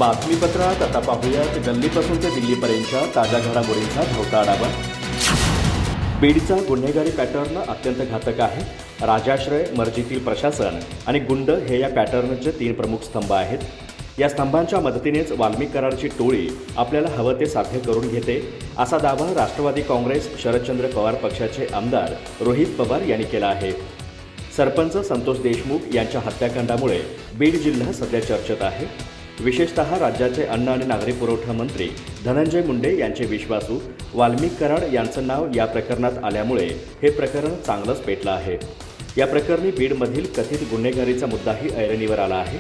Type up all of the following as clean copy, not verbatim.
बातमीपत्रात आता पाहूयात गल्लीपासून ते दिल्लीपर्यंतच्या ताज्या घडामोडींचा धावता आढावा। बीडचा गुन्हेगारी पॅटर्न अत्यंत घातक आहे। राजाश्रय, मर्जीतील प्रशासन आणि गुंड हे या पॅटर्नचे 3 प्रमुख स्तंभ आहेत। या स्तंभांच्या मदतीनेच वाल्मिक कराडची टोळी आपल्याला हवं ते साध्य करून घेते, असा दावा राष्ट्रवादी काँग्रेस शरदचंद्र पवार पक्षाचे आमदार रोहित पवार यांनी केला आहे। सरपंच संतोष देशमुख यांच्या हत्याकांडामुळे बीड जिल्हा सध्या चर्चेत आहे। विशेषतः राज्याचे अन्न आणि नागरी पुरवठा मंत्री धनंजय मुंडे यांचे विश्वासू वाल्मिक कराड यांचं नाव या प्रकरणात आल्यामुळे हे प्रकरण चांगलंच पेटलं आहे। या प्रकरणी बीडमधील कथित गुन्हेगारीचा मुद्दाही ऐरणीवर आला आहे।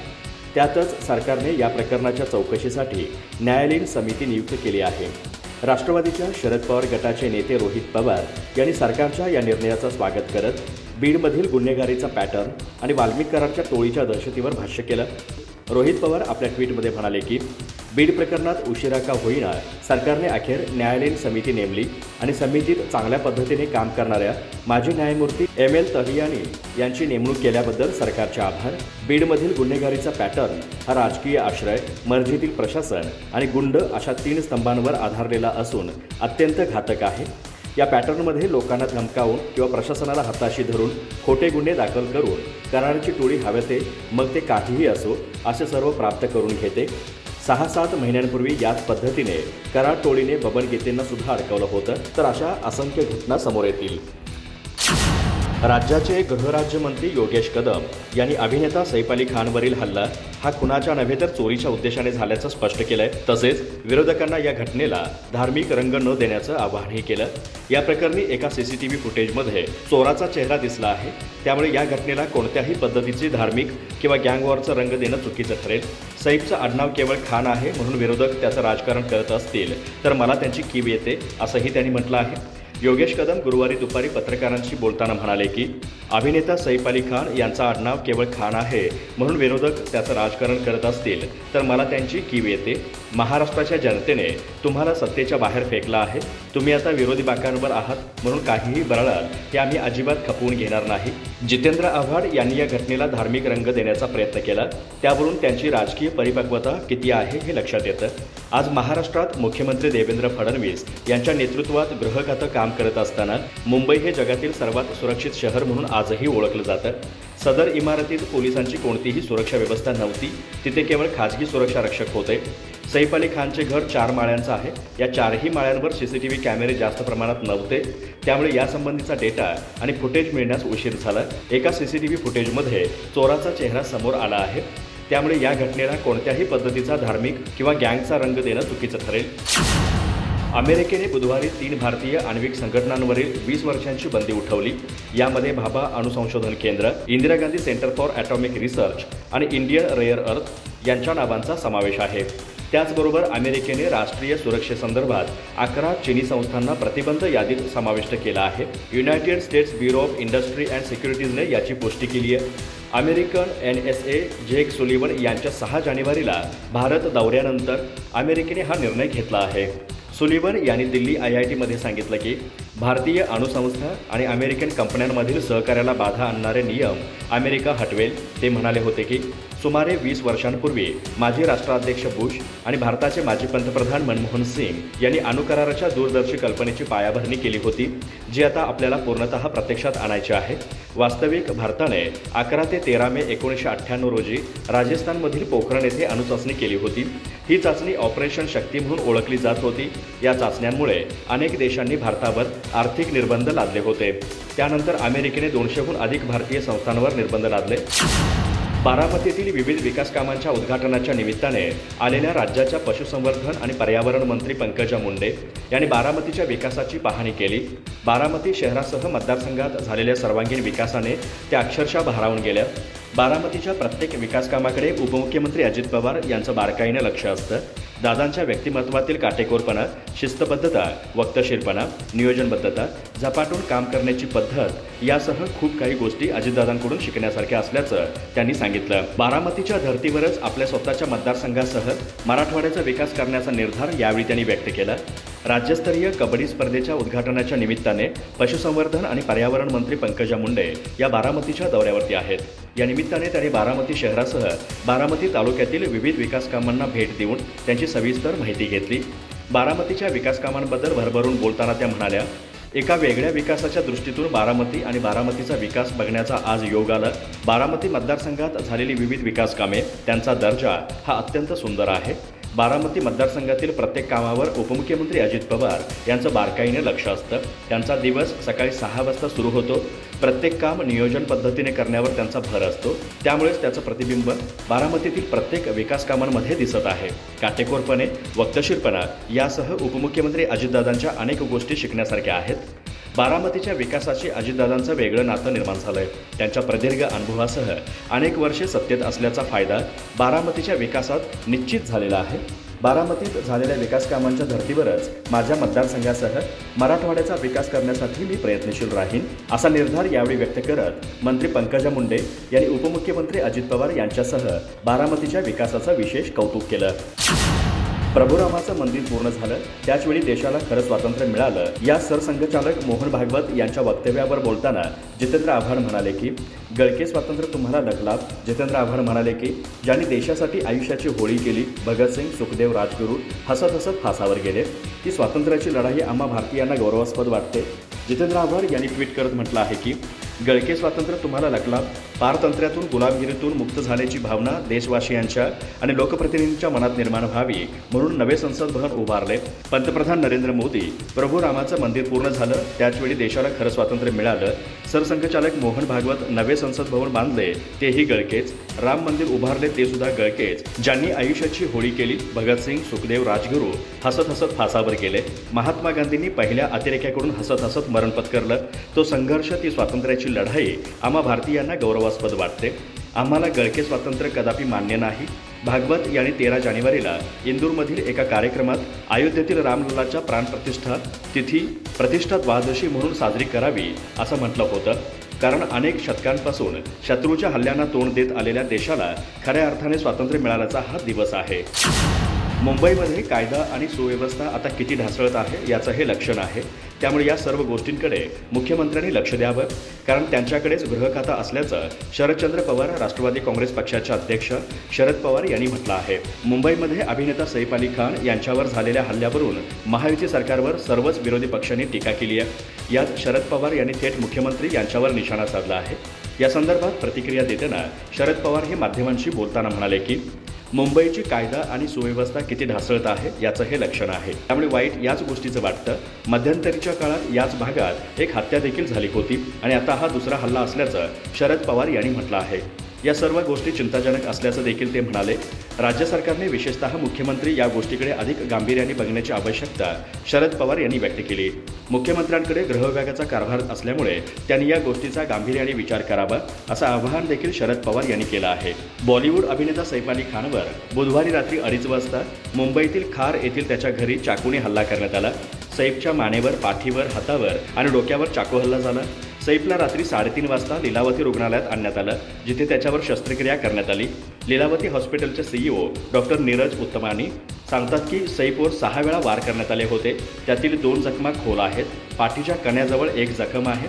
त्यातच सरकारने या प्रकरणाच्या चौकशीसाठी न्यायालयीन समिती नियुक्त केली आहे। राष्ट्रवादीच्या शरद पवार गटाचे नेते रोहित पवार यांनी सरकारच्या या निर्णयाचं स्वागत करत बीडमधील गुन्हेगारीचा पॅटर्न आणि वाल्मिक कराडच्या टोळीच्या दहशतीवर भाष्य केलं। रोहित पवार आपल्या ट्विटमध्ये म्हणाले की बीड प्रकरणात उशिरा का होईना सरकारने अखेर न्यायालयीन समिती नेमली आणि समितीत चांगल्या पद्धतीने काम करणाऱ्या माजी न्यायमूर्ती ML तहियानी यांची नेमणूक केल्याबद्दल सरकारचे आभार। बीडमधील गुन्हेगारीचा पॅटर्न हा राजकीय आश्रय, मर्जीतील प्रशासन आणि गुंड अशा 3 स्तंभांवर आधारलेला असून अत्यंत घातक आहे। या पॅटर्नमध्ये लोकांना धमकावून किंवा प्रशासनाला हाताशी धरून खोटे गुन्हे दाखल करून कराडची टोळी हवे ते मग ते काहीही असो असे सर्व प्राप्त करून घेते। 6-7 महिन्यांपूर्वी याच पद्धतीने कराड टोळीने बबन गीतेंना सुद्धा अडकवलं होतं, तर अशा असंख्य घटना समोर येतील। राज्याचे गृहराज्यमंत्री योगेश कदम यांनी अभिनेता सैफ अली खानवरील हल्ला हा खुनाच्या नव्हे तर चोरीच्या उद्देशाने झाल्याचं स्पष्ट केलंय। तसेच विरोधकांना या घटनेला धार्मिक रंग न देण्याचं आवाहनही केलं। या प्रकरणी एका CCTV फुटेजमध्ये चोराचा चेहरा दिसला आहे, त्यामुळे या घटनेला कोणत्याही पद्धतीची धार्मिक किंवा गँगवॉरचा रंग देणं चुकीचं ठरेल। सैफचं आडनाव केवळ खान आहे म्हणून विरोधक त्याचं राजकारण करत असतील तर मला त्यांची कीव येते, असंही त्यांनी म्हटलं आहे। योगेश कदम गुरुवारी दुपारी पत्रकारांशी बोलताना म्हणाले की अभिनेता सैफ अली खान यांचा आडनाव केवळ खान आहे म्हणून विरोधक त्याचं राजकारण करत असतील तर मला त्यांची कीव येते। महाराष्ट्राच्या जनतेने तुम्हाला सत्तेच्या बाहेर फेकला आहे, तुम्ही आता विरोधी बाकांवर आहात म्हणून काहीही बरळाल हे आम्ही अजिबात खपवून घेणार नाही। जितेंद्र आव्हाड यांनी या घटनेला धार्मिक रंग देण्याचा प्रयत्न केला, त्यावरून त्यांची राजकीय परिपक्वता किती आहे हे लक्षात येतं। आज महाराष्ट्रात मुख्यमंत्री देवेंद्र फडणवीस यांच्या नेतृत्वात ग्रहगत काम करत असताना मुंबई हे जगातील सर्वात सुरक्षित शहर म्हणून आजही ओळखलं जातं। सदर इमारतीत पोलिसांची कोणतीही सुरक्षा व्यवस्था नव्हती, तिथे केवळ खाजगी सुरक्षा रक्षक होते। सैफ अली खानचे घर 4 माळ्यांचं आहे, या 4ही माळ्यांवर CCTV कॅमेरे जास्त प्रमाणात नव्हते, त्यामुळे यासंबंधीचा डेटा आणि फुटेज मिळण्यास उशीर झाला। एका CCTV फुटेजमध्ये चोराचा चेहरा समोर आला आहे, त्यामुळे या घटनेला कोणत्याही पद्धतीचा धार्मिक किंवा गँगचा रंग देणं चुकीचं ठरेल। अमेरिकेने बुधवारी 3 भारतीय आण्विक संघटनांवरील 20 वर्षांची बंदी उठवली। यामध्ये भाभा अणुसंशोधन केंद्र, Indira Gandhi centre for atomic research आणि इंडियन रेअर अर्थ यांच्या नावांचा समावेश आहे। त्याचबरोबर अमेरिकेने राष्ट्रीय सुरक्षेसंदर्भात 11 चीनी संस्थांना प्रतिबंध यादीत समाविष्ट केला आहे। United States Bureau of Industry and सिक्युरिटीजने याची पुष्टी केली आहे। अमेरिकन NSA जेक सुलिवन यांच्या 6 जानेवारीला भारत दौऱ्यानंतर अमेरिकेने हा निर्णय घेतला आहे। सुलिवन यांनी दिल्ली IIT मध्ये सांगितलं की भारतीय अणुसंस्था आणि अमेरिकन कंपन्यांमधील सहकार्याला बाधा आणणारे नियम अमेरिका हटवेल। ते म्हणाले होते की सुमारे 20 वर्षांपूर्वी माजी राष्ट्राध्यक्ष बुश आणि भारताचे माजी पंतप्रधान मनमोहन सिंग यांनी अणुकराराच्या दूरदर्शी कल्पनेची पायाभरणी केली होती, जी आता आपल्याला पूर्णतः प्रत्यक्षात आणायची आहे। वास्तविक भारताने 11 ते 13 मे 1998 रोजी राजस्थानमधील पोखरण येथे अणुचाचणी केली होती। ही चाचणी ऑपरेशन शक्ती म्हणून ओळखली जात होती। या चाचण्यांमुळे अनेक देशांनी भारतावर आर्थिक निर्बंध लादले होते। त्यानंतर अमेरिकेने 200हून अधिक भारतीय संस्थांवर निर्बंध लादले। बारामतीतील विविध विकास कामांच्या उद्घाटनाच्या निमित्ताने आलेल्या राज्याच्या पशुसंवर्धन आणि पर्यावरण मंत्री पंकजा मुंडे यांनी बारामतीच्या विकासाची पाहणी केली। बारामती शहरासह मतदारसंघात झालेल्या सर्वांगीण विकासाने त्या अक्षरशः भारावून गेल्या। बारामतीच्या प्रत्येक विकास कामाकडे उपमुख्यमंत्री अजित पवार यांचं बारकाईने लक्ष असतं। दादांच्या व्यक्तिमत्वातील काटेकोरपणा, शिस्तबद्धता, वक्तशीरपणा, नियोजनबद्धता, झपाटून काम करण्याची पद्धत यासह खूप काही गोष्टी अजितदादांकडून शिकण्यासारख्या असल्याचं त्यांनी सांगितलं। बारामतीच्या धर्तीवरच आपल्या स्वतःच्या मतदारसंघासह मराठवाड्याचा विकास करण्याचा निर्धार यावेळी त्यांनी व्यक्त केला। राज्यस्तरीय कबड्डी स्पर्धेच्या उद्घाटनाच्या निमित्ताने पशुसंवर्धन आणि पर्यावरण मंत्री पंकजा मुंडे या बारामतीच्या दौऱ्यावरती आहेत। या निमित्ताने त्यांनी बारामती शहरासह बारामती तालुक्यातील विविध विकास कामांना भेट देऊन त्यांची सविस्तर माहिती घेतली। बारामतीच्या विकास कामांबद्दल भरभरून बोलताना त्या म्हणाल्या, एका वेगळ्या विकासाच्या दृष्टीतून बारामती आणि बारामतीचा विकास बघण्याचा आज योग आला। बारामती मतदारसंघात झालेली विविध विकास कामे, त्यांचा दर्जा हा अत्यंत सुंदर आहे। बारामती मतदारसंघातील प्रत्येक कामावर उपमुख्यमंत्री अजित पवार यांचं बारकाईने लक्ष असतं। त्यांचा दिवस सकाळी 6 वाजता सुरू होतो। प्रत्येक काम नियोजन पद्धतीने करण्यावर त्यांचा भर असतो। त्यामुळेच त्याचं प्रतिबिंब बारामतीतील प्रत्येक विकास कामांमध्ये दिसत आहे। काटेकोरपणे, वक्तशीरपणा यासह उपमुख्यमंत्री अजितदादांच्या अनेक गोष्टी शिकण्यासारख्या आहेत। बारामतीच्या विकासाशी अजितदादांचं वेगळं नातं निर्माण झालंय। त्यांच्या प्रदीर्घ अनुभवासह अनेक वर्षे सत्तेत असल्याचा फायदा बारामतीच्या विकासात निश्चित झालेला आहे। बारामतीत झालेल्या विकास कामांच्या धर्तीवरच माझ्या मतदारसंघासह मराठवाड्याचा विकास करण्यासाठी मी प्रयत्नशील राहीन, असा निर्धार यावेळी व्यक्त करत मंत्री पंकजा मुंडे यांनी उपमुख्यमंत्री अजित पवार यांच्यासह बारामतीच्या विकासाचं विशेष कौतुक केलं। प्रभुरामाचं मंदिर पूर्ण झालं, त्याचवेळी देशाला खरं स्वातंत्र्य मिळालं, या सरसंघचालक मोहन भागवत यांच्या वक्तव्यावर बोलताना जितेंद्र आव्हाड म्हणाले की गळके स्वातंत्र्य तुम्हाला लखलाभ। जितेंद्र आव्हाड म्हणाले की ज्यांनी देशासाठी आयुष्याची होळी केली, भगतसिंग, सुखदेव, राजगुरू हसत हसत फासावर गेले, ती स्वातंत्र्याची लढाई आम्हा भारतीयांना गौरवास्पद वाटते। जितेंद्र आव्हाड यांनी ट्विट करत म्हटलं आहे की गळके स्वातंत्र्य तुम्हाला लखलाभ। पारतंत्र्यातून, गुलामगिरीतून मुक्त झाल्याची भावना देशवासियांच्या आणि लोकप्रतिनिधींच्या मनात निर्माण व्हावी म्हणून नवे संसद भवन उभारले। पंतप्रधान नरेंद्र मोदी, प्रभू रामाचं मंदिर पूर्ण झालं, त्याचवेळी देशाला खरं स्वातंत्र्य मिळालं। सरसंघचालक मोहन भागवत नवे संसद भवन बांधले, तेही गळकेच। राम मंदिर उभारले, ते सुद्धा गळकेच। ज्यांनी आयुष्याची होळी केली, भगतसिंग, सुखदेव, राजगुरू हसत हसत फासावर गेले। महात्मा गांधींनी पहिल्या अतिरेक्याकडून हसत हसत मरण पत्करलं। तो संघर्ष, ती स्वातंत्र्याची लढाई आम्हा भारतीयांना गौरवास्पद वाटते। आम्हाला गळके स्वातंत्र्य कदापि मान्य नाही। भागवत यांनी 13 जानेवारीला इंदूरमधील एका कार्यक्रमात अयोध्येतील रामलल्लाच्या प्राणप्रतिष्ठा तिथी प्रतिष्ठा द्वादशी म्हणून साजरी करावी असं म्हटलं होतं, कारण अनेक शतकांपासून शत्रूच्या हल्ल्यांना तोंड देत आलेल्या देशाला खऱ्या अर्थाने स्वातंत्र्य मिळाल्याचा हा दिवस आहे। मुंबईमध्ये कायदा आणि सुव्यवस्था आता किती ढासळत आहे याचं हे लक्षण आहे। त्यामुळे या सर्व गोष्टींकडे मुख्यमंत्र्यांनी लक्ष द्यावं, कारण त्यांच्याकडेच गृह खातं असल्याचं शरदचंद्र पवार, राष्ट्रवादी काँग्रेस पक्षाचे अध्यक्ष शरद पवार यांनी म्हटलं आहे। मुंबईमध्ये अभिनेता सैफ अली खान यांच्यावर झालेल्या हल्ल्यावरून महायुती सरकारवर सर्वच विरोधी पक्षांनी टीका केली आहे। यात शरद पवार यांनी थेट मुख्यमंत्री यांच्यावर निशाणा साधला आहे। या संदर्भात प्रतिक्रिया देताना शरद पवार हे माध्यमांशी बोलताना म्हणाले की मुंबईची कायदा आणि सुव्यवस्था किती ढासळत आहे याचं हे लक्षण आहे। त्यामुळे वाईट याच गोष्टीचं वाटतं। मध्यंतरीच्या काळात याच भागात एक हत्या देखील झाली होती आणि आता हा दुसरा हल्ला असल्याचं शरद पवार यांनी म्हटलं आहे। या सर्व गोष्टी चिंताजनक असल्याचं देखील ते म्हणाले। राज्य सरकारने, विशेषतः मुख्यमंत्री या गोष्टीकडे अधिक गांभीर्याने बघण्याची आवश्यकता शरद पवार यांनी व्यक्त केली। मुख्यमंत्र्यांकडे गृह विभागाचा कारभार असल्यामुळे त्यांनी या गोष्टीचा गांभीर्याने विचार करावा, असं आवाहन देखील शरद पवार यांनी केलं आहे। बॉलिवूड अभिनेता सैफ अली खानवर बुधवारी रात्री 2:30 वाजता मुंबईतील खार येथील त्याच्या घरी चाकूने हल्ला करण्यात आला। सैफच्या मानेवर, पाठीवर, हातावर आणि डोक्यावर चाकू हल्ला झाला। सैफला रात्री 3:30 वाजता लीलावती रुग्णालयात आणण्यात आलं, जिथे त्याच्यावर शस्त्रक्रिया करण्यात आली। लीलावती हॉस्पिटलचे CEO डॉक्टर नीरज उत्तमानी सांगतात की सैफवर 6 वेळा वार करण्यात आले होते, त्यातील 2 जखमा खोल आहेत। पाठीच्या कण्याजवळ 1 जखम आहे।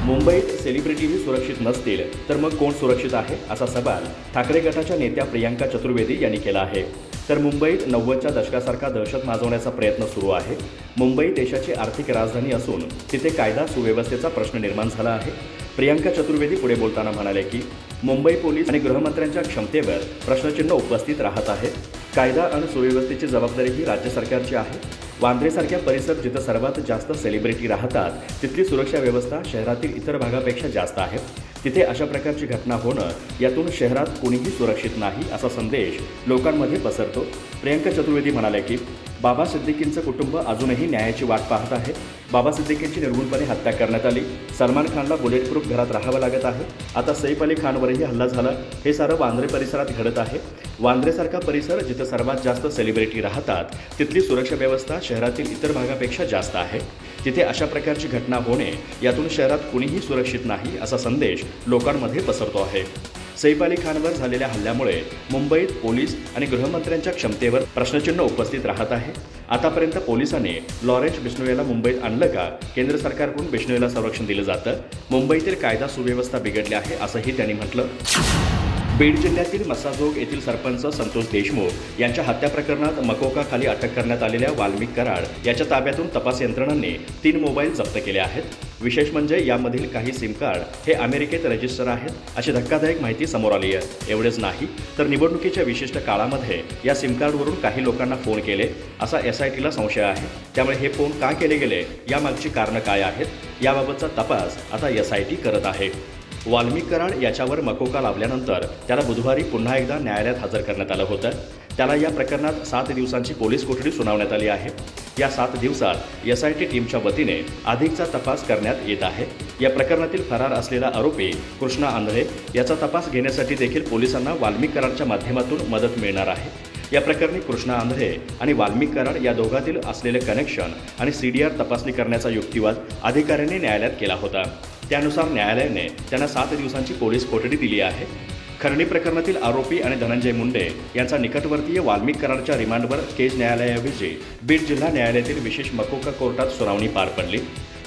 मुंबईत सेलिब्रिटीही सुरक्षित नसतील तर मग कोण सुरक्षित आहे, असा सवाल ठाकरे गटाच्या नेत्या प्रियांका चतुर्वेदी यांनी केला आहे। तर मुंबईत 90च्या दशकासारखा दहशत माजवण्याचा प्रयत्न सुरू आहे। मुंबई देशाची आर्थिक राजधानी असून तिथे कायदा सुव्यवस्थेचा प्रश्न निर्माण झाला आहे। प्रियांका चतुर्वेदी पुढे बोलताना म्हणाले की मुंबई पोलीस आणि गृहमंत्र्यांच्या क्षमतेवर प्रश्नचिन्ह उपस्थित राहत आहे। कायदा आणि सुव्यवस्थेची जबाबदारी ही राज्य सरकारची आहे। वांद्रेसारख्या परिसर जिथं सर्वात जास्त सेलिब्रिटी राहतात, तिथली सुरक्षा व्यवस्था शहरातील इतर भागापेक्षा जास्त आहे। तिथे अशा प्रकारची घटना होणं, यातून शहरात कोणीही सुरक्षित नाही असा संदेश लोकांमध्ये पसरतो। प्रियांका चतुर्वेदी म्हणाले की बाबा सिद्दीकींचं कुटुंब अजूनही न्यायाची वाट पाहत आहे। बाबा सिद्दीकींची निर्घृणपणे हत्या करण्यात आली। सलमान खानला बुलेट प्रूफ घरात राहावं लागत आहे। आता सैफ अली खानवरही हल्ला झाला। हे सारं वांद्रे परिसरात घडत आहे। वांद्रेसारखा परिसर जिथं सर्वात जास्त सेलिब्रिटी राहतात, तिथली सुरक्षा व्यवस्था शहरातील इतर भागापेक्षा जास्त आहे। तिथे अशा प्रकारची घटना होणे, यातून शहरात कुणीही सुरक्षित नाही असा संदेश लोकांमध्ये पसरतो आहे। सैफ अली खानवर झालेल्या हल्ल्यामुळे मुंबईत पोलीस आणि गृहमंत्र्यांच्या क्षमतेवर प्रश्नचिन्ह उपस्थित राहत आहे। आतापर्यंत पोलिसांनी लॉरेन्स बिश्नोईला मुंबईत आणलं का? केंद्र सरकारकडून बिश्नोईला संरक्षण दिलं जातं। मुंबईतील कायदा सुव्यवस्था बिघडली आहे असंही त्यांनी म्हटलं। बीड जिल्ह्यातील मस्साजोग येथील सरपंच संतोष देशमुख यांच्या हत्या प्रकरणात मकोकाखाली अटक करण्यात आलेल्या वाल्मिक कराड याच्या ताब्यातून तपास यंत्रणांनी 3 मोबाईल जप्त केले आहेत। विशेष म्हणजे यामधील काही सिम कार्ड हे अमेरिकेत रजिस्टर आहेत अशी धक्कादायक माहिती समोर आली आहे। एवढेच नाही तर निवडणुकीच्या विशिष्ट काळामध्ये या सिम कार्डवरून काही लोकांना फोन केले असा SITला संशय आहे। त्यामुळे हे फोन का केले गेले, यामागची कारणं काय आहेत, याबाबतचा तपास आता SIT करत आहे। वाल्मिक कराड याच्यावर मकोका लावल्यानंतर त्याला बुधवारी पुन्हा एकदा न्यायालयात हजर करण्यात आलं होतं। त्याला या प्रकरणात 7 दिवसांची पोलीस कोठडी सुनावण्यात आली आहे। या 7 दिवसात SIT टीमच्या वतीने अधिकचा तपास करण्यात येत आहे। या प्रकरणातील फरार असलेला आरोपी कृष्णा आंधळे याचा तपास घेण्यासाठी देखील पोलिसांना वाल्मिक कराडच्या माध्यमातून मदत मिळणार आहे। या प्रकरणी कृष्णा आंधळे आणि वाल्मिक कराड या दोघांतील असलेले कनेक्शन आणि CDR तपासणी करण्याचा युक्तिवाद अधिकाऱ्यांनी न्यायालयात केला होता। त्यानुसार न्यायालयाने त्यांना 7 दिवसांची पोलीस कोठडी दिली आहे। खर्णी प्रकरणातील आरोपी आणि धनंजय मुंडे यांचा निकटवर्तीय वाल्मिक कराडच्या रिमांडवर केज न्यायालयाऐवजी बीड जिल्हा न्यायालयातील विशेष मकोका कोर्टात सुनावणी पार पडली।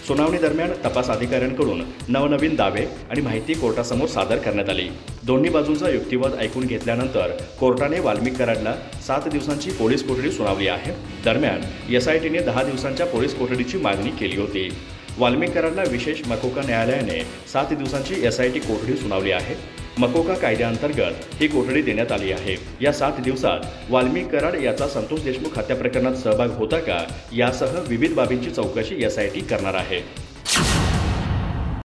सुनावणी दरम्यान तपास अधिकाऱ्यांकडून नवनवीन दावे आणि माहिती कोर्टासमोर सादर करण्यात आली। दोन्ही बाजूंचा युक्तिवाद ऐकून घेतल्यानंतर कोर्टाने वाल्मिक कराडला 7 दिवसांची पोलीस कोठडी सुनावली आहे। दरम्यान SITने 10 दिवसांच्या पोलीस कोठडीची मागणी केली होती। वाल्मिक कराडला विशेष मकोका न्यायालयाने 7 दिवसांची SIT कोठडी सुनावली आहे। मकोका कायद्याअंतर्गत ही कोठडी देण्यात आली आहे। या 7 दिवसात वाल्मिक कराड याचा संतोष देशमुख हत्या प्रकरणात सहभाग होता का, यासह विविध बाबींची चौकशी SIT करणार आहे।